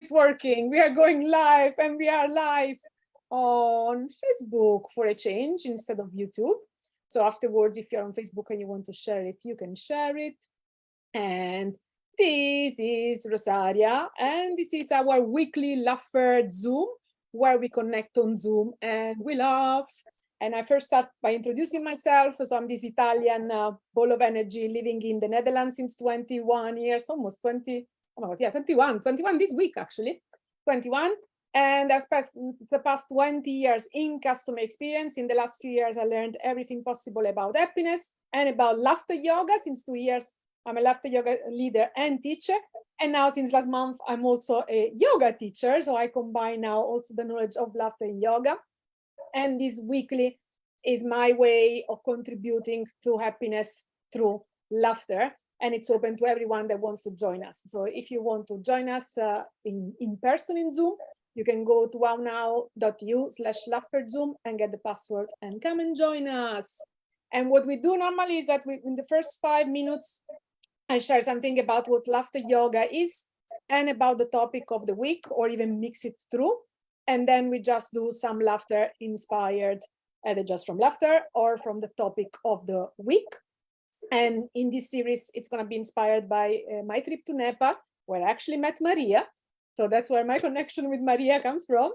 it's working. We are going live, and we are live on Facebook for a change instead of YouTube. So afterwards, if you're on Facebook and you want to share it, you can share it. And this is Rosaria, and this is our weekly Laugherzoom, where we connect on Zoom and we laugh. And I first start by introducing myself. So I'm this Italian ball of energy living in the Netherlands since 21 years, almost 20. Oh my God, yeah, 21 this week, actually, 21. And I spent the past 20 years in customer experience. In the last few years, I learned everything possible about happiness and about laughter yoga. Since 2 years, I'm a laughter yoga leader and teacher. And now since last month, I'm also a yoga teacher. So I combine now also the knowledge of laughter and yoga. And this weekly is my way of contributing to happiness through laughter. And it's open to everyone that wants to join us. So if you want to join us in person in Zoom, you can go to wownow.eu/Laugherzoom and get the password and come and join us. And what we do normally is that in the first 5 minutes, I share something about what laughter yoga is and about the topic of the week, or even mix it through. And then we just do some laughter inspired, either just from laughter or from the topic of the week. And in this series, it's going to be inspired by my trip to Nepal, where I actually met Maria. So that's where my connection with Maria comes from.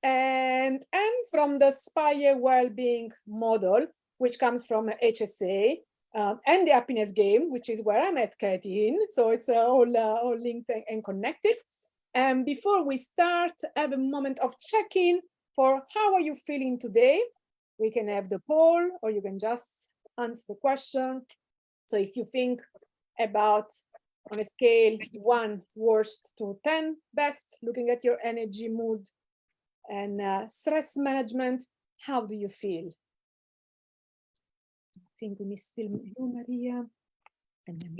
And from the Spire Wellbeing model, which comes from HSA, and the happiness game, which is where I met Katie in. So it's all linked and connected. And before we start, have a moment of check-in for how are you feeling today? We can have the poll, or you can just answer the question. So if you think about, on a scale 1 worst to 10 best, looking at your energy, mood, and stress management, how do you feel? I think we miss still you, Maria. And then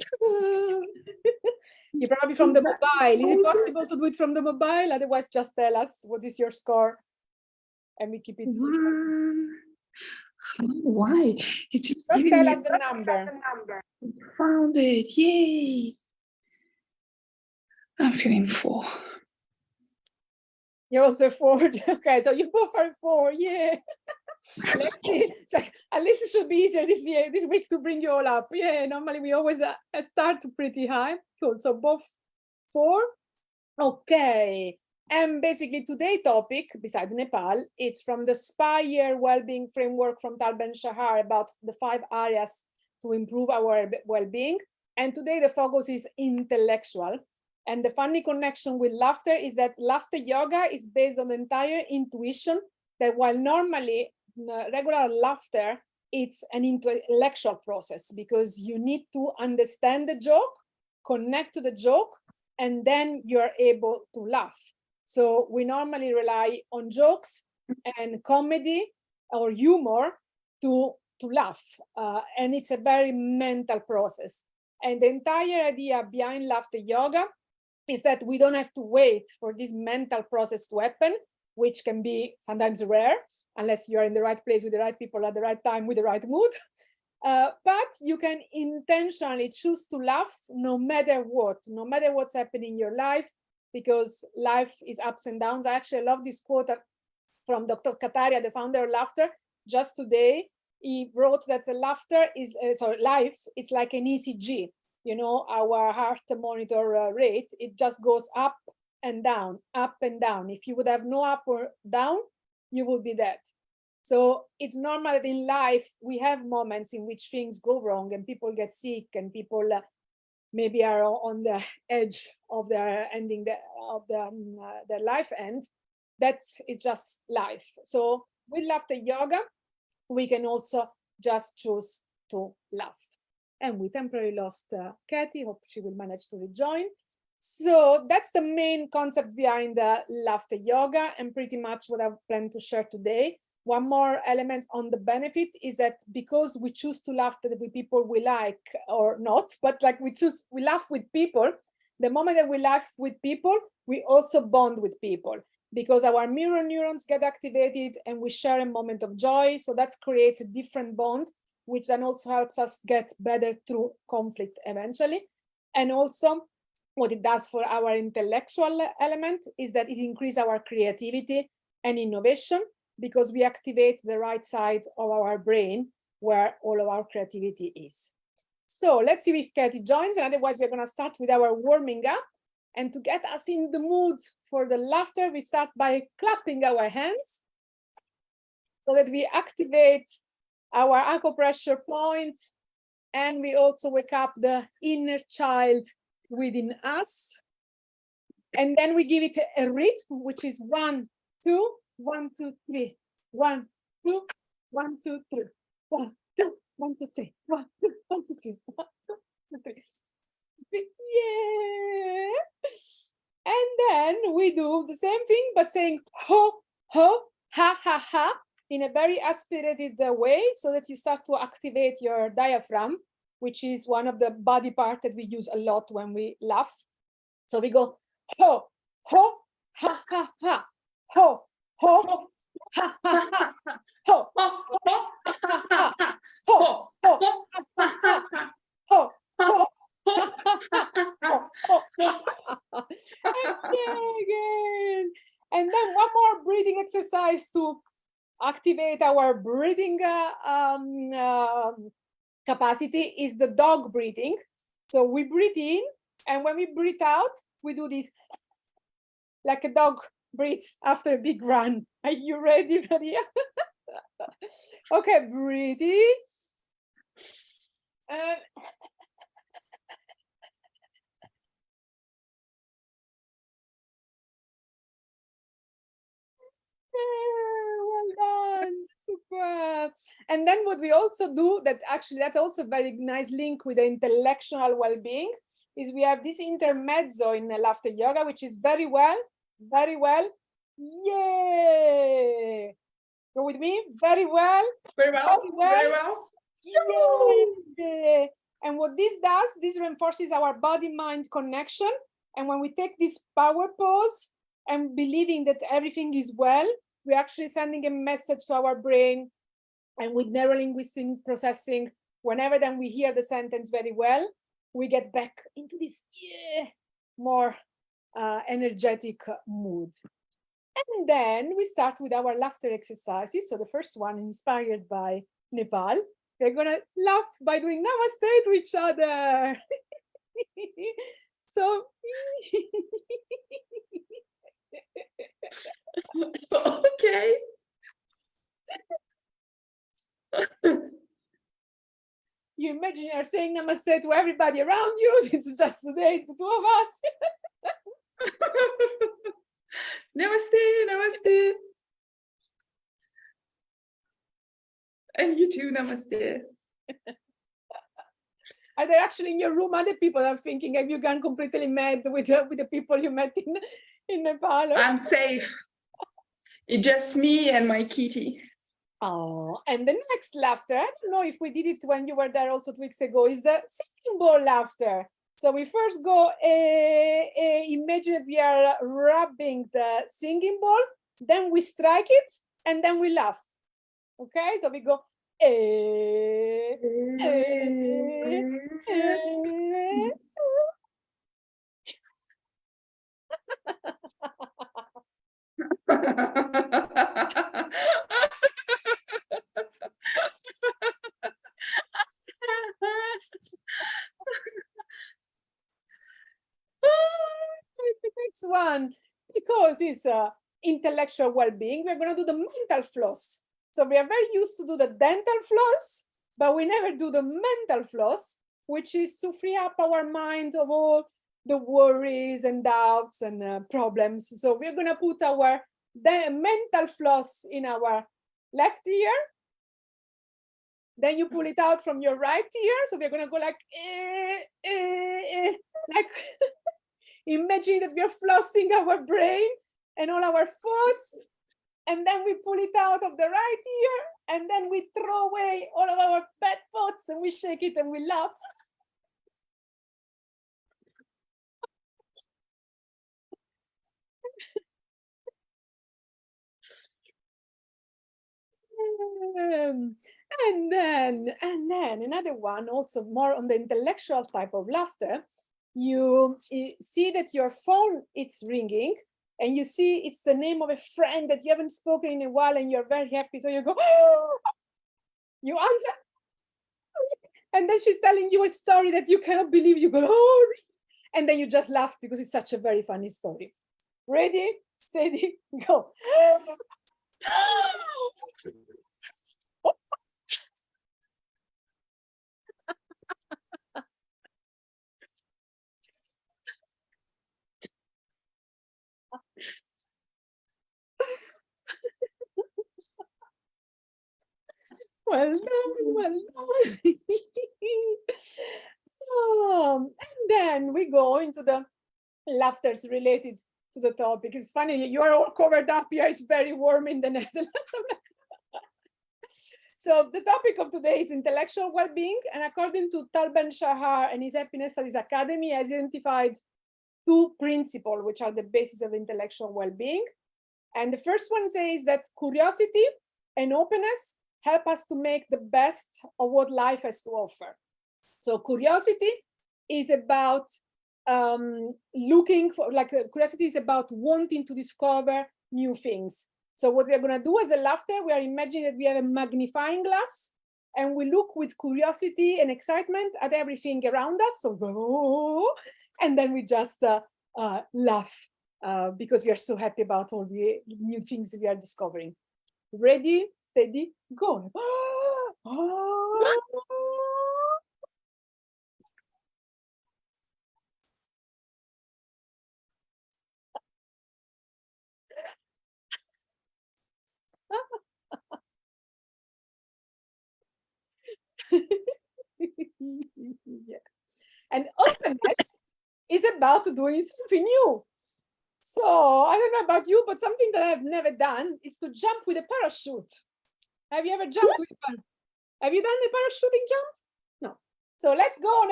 you're probably from the mobile. Is it possible to do it from the mobile? Otherwise, just tell us what is your score, and we keep it secret. Why? It's just tell us the number. Found it! Yay! I'm feeling 4. You're also 4. Okay, so you both are 4. Yeah. Let's see. It's like, at least it should be easier this week to bring you all up. Yeah, normally we always start pretty high. Cool. So both 4. Okay. And basically today's topic, beside Nepal, it's from the Spire Wellbeing framework from Tal Ben-Shahar about the 5 areas to improve our well-being. And today the focus is intellectual. And the funny connection with laughter is that laughter yoga is based on the entire intuition that while normally regular laughter, it's an intellectual process, because you need to understand the joke, connect to the joke, and then you're able to laugh. So we normally rely on jokes and comedy or humor to laugh. And it's a very mental process. And the entire idea behind laughter yoga is that we don't have to wait for this mental process to happen, which can be sometimes rare, unless you're in the right place with the right people at the right time with the right mood. But you can intentionally choose to laugh no matter what, no matter what's happening in your life, because life is ups and downs. I actually love this quote from Dr. Kataria, the founder of laughter. Just today, he wrote that the laughter is, life, it's like an ECG. You know, our heart monitor rate, it just goes up and down, up and down. If you would have no up or down, you would be dead. So it's normal that in life, we have moments in which things go wrong and people get sick and people maybe are on the edge of their ending their life end. That is just life. So with laughter yoga, we can also just choose to laugh. And we temporarily lost Katie. Hope she will manage to rejoin. So that's the main concept behind the laughter yoga, and pretty much what I've planned to share today. One more element on the benefit is that because we choose to laugh with people we like or not, but like we laugh with people, the moment that we laugh with people, we also bond with people, because our mirror neurons get activated and we share a moment of joy. So that creates a different bond, which then also helps us get better through conflict eventually. And also what it does for our intellectual element is that it increases our creativity and innovation, because we activate the right side of our brain where all of our creativity is. So let's see if Katie joins, and otherwise we're going to start with our warming up. And to get us in the mood for the laughter, we start by clapping our hands so that we activate our acupressure point, and we also wake up the inner child within us. And then we give it a rhythm, which is 1, 2, 1, 2, 3, 1, 2, 1, 2, 3, 1, 2, 1, 2, 3, 1, 2, 1, 2, 3, 1, 2, 3. Yeah. And then we do the same thing, but saying ho, ho, ha, ha, ha, in a very aspirated way, so that you start to activate your diaphragm, which is one of the body parts that we use a lot when we laugh. So we go ho, ho, ha, ha, ha, ho, ho, ha, ha, ha, ho, ho, ha, ha, ho, ho, ha, ha, ho, ho. Again. And then one more breathing exercise to activate our breathing capacity is the dog breathing. So we breathe in, and when we breathe out, we do this like a dog breathes after a big run. Are you ready, Maria? Okay, breathe in. Well done, super. And then what we also do, that actually that's also a very nice link with the intellectual well-being, is we have this intermezzo in laughter yoga, which is very well. Yay! Go with me. Very well. Very well. Very well. Yay! And what this does, this reinforces our body-mind connection. And when we take this power pose and believing that everything is well, we're actually sending a message to our brain. And with neurolinguistic processing, whenever then we hear the sentence very well, we get back into this more energetic mood. And then we start with our laughter exercises. So the first one, inspired by Nepal, we're gonna laugh by doing namaste to each other. So Okay. You imagine you're saying namaste to everybody around you. It's just today, the two of us. Namaste, namaste. And you too, namaste. Are there actually in your room other people are thinking, have you gone completely mad with the people you met in Nepal? I'm safe. It's just me and my kitty. Oh, and the next laughter, I don't know if we did it when you were there also 2 weeks ago, is the singing bowl laughter. So we first go, imagine that we are rubbing the singing bowl, then we strike it, and then we laugh. Okay, so we go, The next one, because it's intellectual well-being, we're going to do the mental floss. So we are very used to do the dental floss, but we never do the mental floss, which is to free up our mind of all the worries and doubts and problems. So we're going to put our mental floss in our left ear. Then you pull it out from your right ear. So we're going to go like, like imagine that we're flossing our brain and all our thoughts. And then we pull it out of the right ear, and then we throw away all of our bad thoughts, and we shake it and we laugh. And then another one, also more on the intellectual type of laughter, you see that your phone is ringing, and you see it's the name of a friend that you haven't spoken in a while, and you're very happy. So you go, oh! You answer, and then she's telling you a story that you cannot believe. You go, oh, and then you just laugh because it's such a very funny story. Ready, steady, go. Well done, well done. And then we go into the laughters related to the topic. It's funny, you are all covered up here. It's very warm in the Netherlands. So the topic of today is intellectual well-being. And according to Tal Ben-Shahar and his Happiness Studies Academy, has identified 2 principles, which are the basis of intellectual well-being. And the first one says that curiosity and openness help us to make the best of what life has to offer. So curiosity is about looking for, curiosity is about wanting to discover new things. So what we are going to do as a laughter, we are imagining that we have a magnifying glass, and we look with curiosity and excitement at everything around us. So, oh, and then we just laugh because we are so happy about all the new things we are discovering. Ready, steady, go. Yeah. And openness is about doing something new. So I don't know about you, but something that I've never done is to jump with a parachute. Have you ever jumped with a parachute? Have you done the parachuting jump? No. So let's go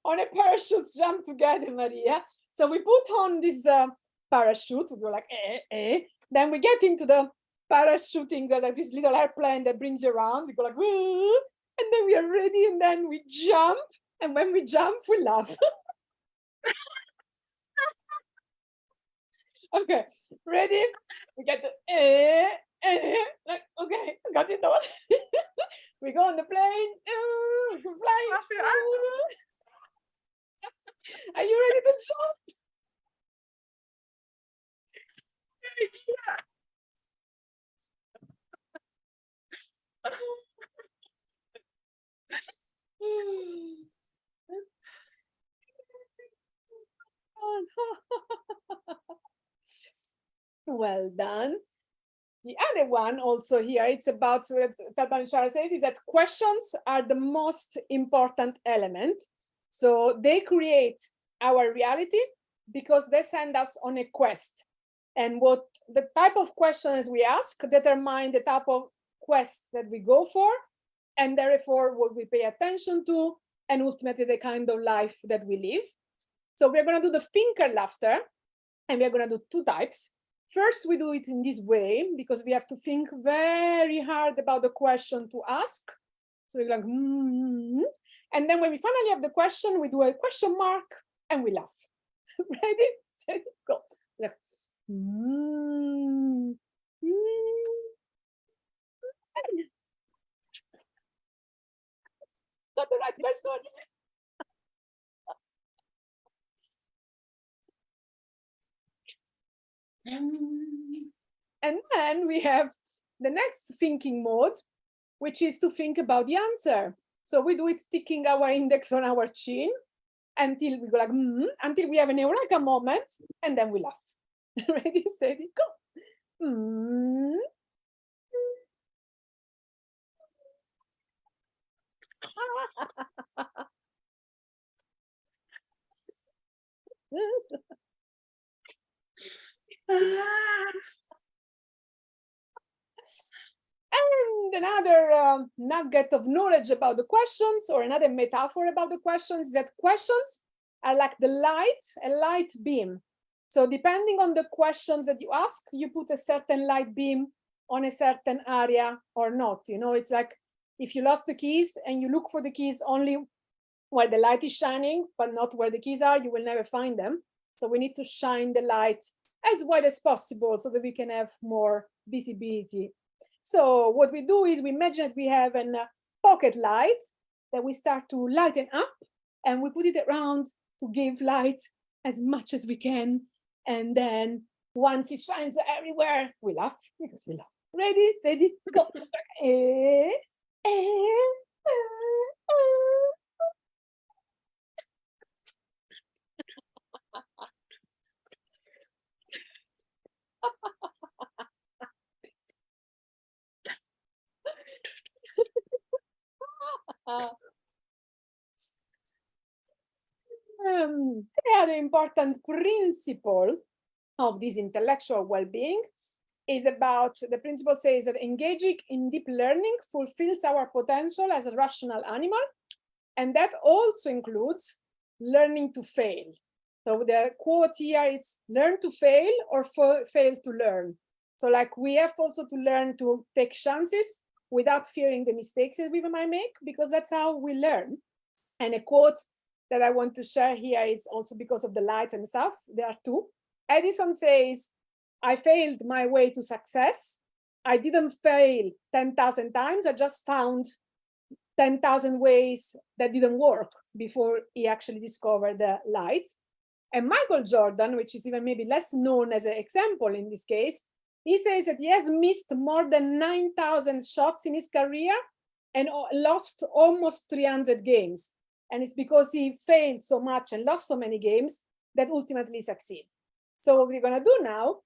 on a parachute jump together, Maria. So we put on this parachute. We go like, Then we get into the parachuting, like this little airplane that brings you around. We go like, woo, and then we are ready, and then we jump. And when we jump, we laugh. Okay, ready? We get the like, okay, got it all. We go on the plane. We're flying. Are you ready to jump? Well done. The other one also here, it's about what Tal Ben-Shahar says, is that questions are the most important element. So they create our reality because they send us on a quest. And what the type of questions we ask determine the type of quest that we go for, and therefore what we pay attention to, and ultimately the kind of life that we live. So we're going to do the thinker laughter, and we're going to do 2 types. First, we do it in this way because we have to think very hard about the question to ask. So we're like, and then when we finally have the question, we do a question mark and we laugh. Ready? Steady, go. Like, Got the right question. And then we have the next thinking mode, which is to think about the answer. So we do it sticking our index on our chin until we go like, until we have an eureka moment, and then we laugh. Ready, steady, go. And another nugget of knowledge about the questions, or another metaphor about the questions, is that questions are like the light, a light beam. So depending on the questions that you ask, you put a certain light beam on a certain area or not. You know, it's like if you lost the keys and you look for the keys only where the light is shining, but not where the keys are, you will never find them. So we need to shine the light as wide as possible so that we can have more visibility. So what we do is we imagine that we have a pocket light that we start to lighten up, and we put it around to give light as much as we can. And then once it shines everywhere, we laugh because we laugh. Ready, steady, go. The other important principle of this intellectual well-being is about, the principle says that engaging in deep learning fulfills our potential as a rational animal, and that also includes learning to fail. So the quote here is learn to fail or fail to learn. So like we have also to learn to take chances without fearing the mistakes that we might make, because that's how we learn. And a quote that I want to share here is also because of the lights and stuff. There are two. Edison says, I failed my way to success. I didn't fail 10,000 times. I just found 10,000 ways that didn't work before he actually discovered the light. And Michael Jordan, which is even maybe less known as an example in this case, he says that he has missed more than 9,000 shots in his career and lost almost 300 games. And it's because he failed so much and lost so many games that ultimately succeed. So what we're gonna do now,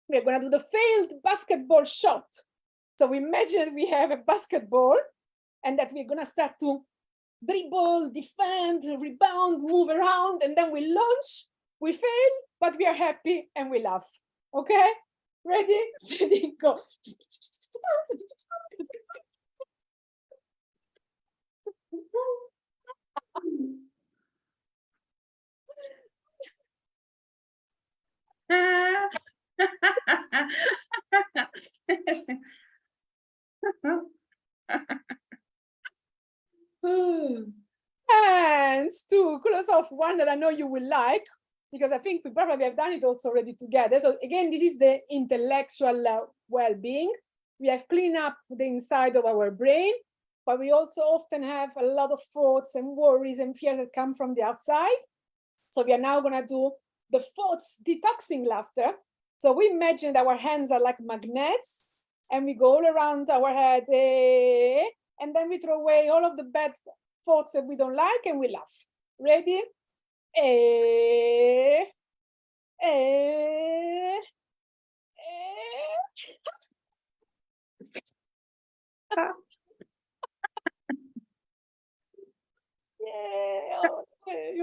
we're gonna do the failed basketball shot. So we imagine we have a basketball and that we're gonna start to dribble, defend, rebound, move around, and then we launch, we fail, but we are happy and we laugh. Okay? Ready, steady, go. And to close off one that I know you will like, because I think we probably have done it also already together. So again, this is the intellectual well-being. We have cleaned up the inside of our brain, but we also often have a lot of thoughts and worries and fears that come from the outside. So we are now going to do the thoughts detoxing laughter. So we imagine that our hands are like magnets, and we go all around our head, and then we throw away all of the bad thoughts that we don't like, and we laugh. Ready? Yeah,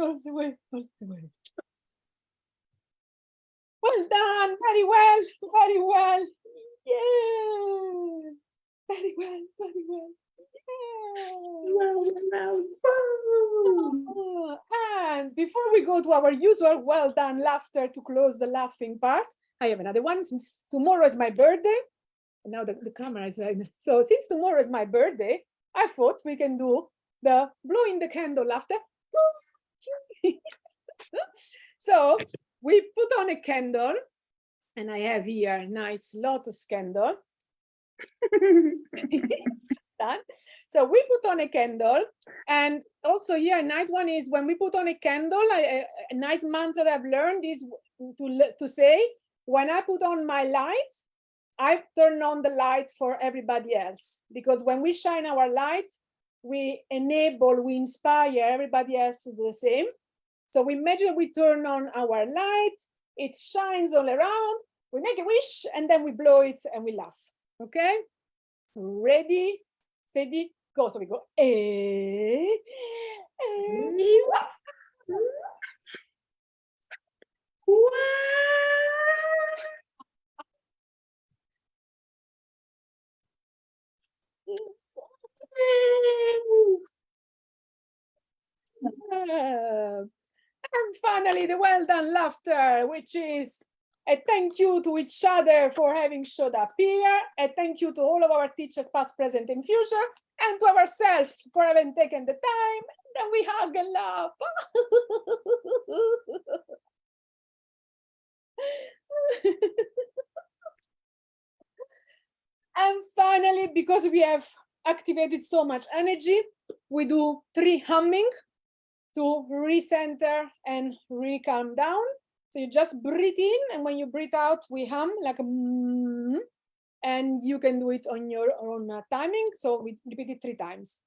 all the way. Well done, very well, very well. Yeah, very well, very well. And before we go to our usual well done laughter to close the laughing part, I have another one. Since tomorrow is my birthday, and now the camera is so since tomorrow is my birthday, I thought we can do the blowing the candle laughter. So we put on a candle, and I have here a nice lotus candle. Done. So we put on a candle, and also here a nice one is when we put on a candle, a nice mantra I've learned is to say, when I put on my light, I turn on the light for everybody else, because when we shine our light, we enable, we inspire everybody else to do the same. So we imagine we turn on our light, it shines all around, we make a wish, and then we blow it and we laugh. Okay? Ready, steady, go. So we go, and finally, the well done laughter, which is A thank you to each other for having showed up here. A thank you to all of our teachers, past, present, and future, and to ourselves for having taken the time. Then we hug and laugh. And finally, because we have activated so much energy, we do 3 humming to recenter and re-calm down. So you just breathe in, and when you breathe out, we hum like a and you can do it on your own timing. So we repeat it 3 times.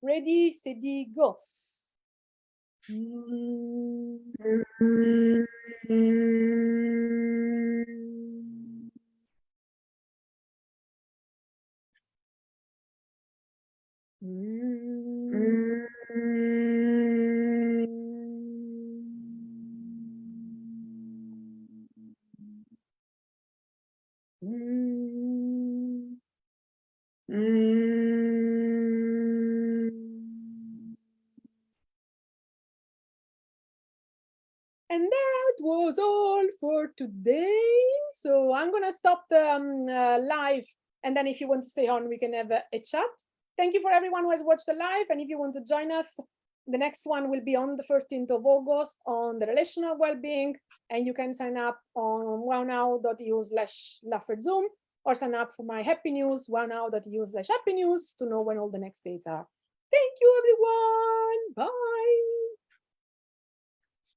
Ready, steady, go. And that was all for today. So I'm gonna stop the live, and then if you want to stay on, we can have a chat. Thank you for everyone who has watched the live, and if you want to join us, the next one will be on the 13th of August on the relational well-being, and you can sign up on wownow.eu/Laugherzoom, or sign up for my happy news, wownow.eu/happy news, to know when all the next dates are. Thank you, everyone. Bye.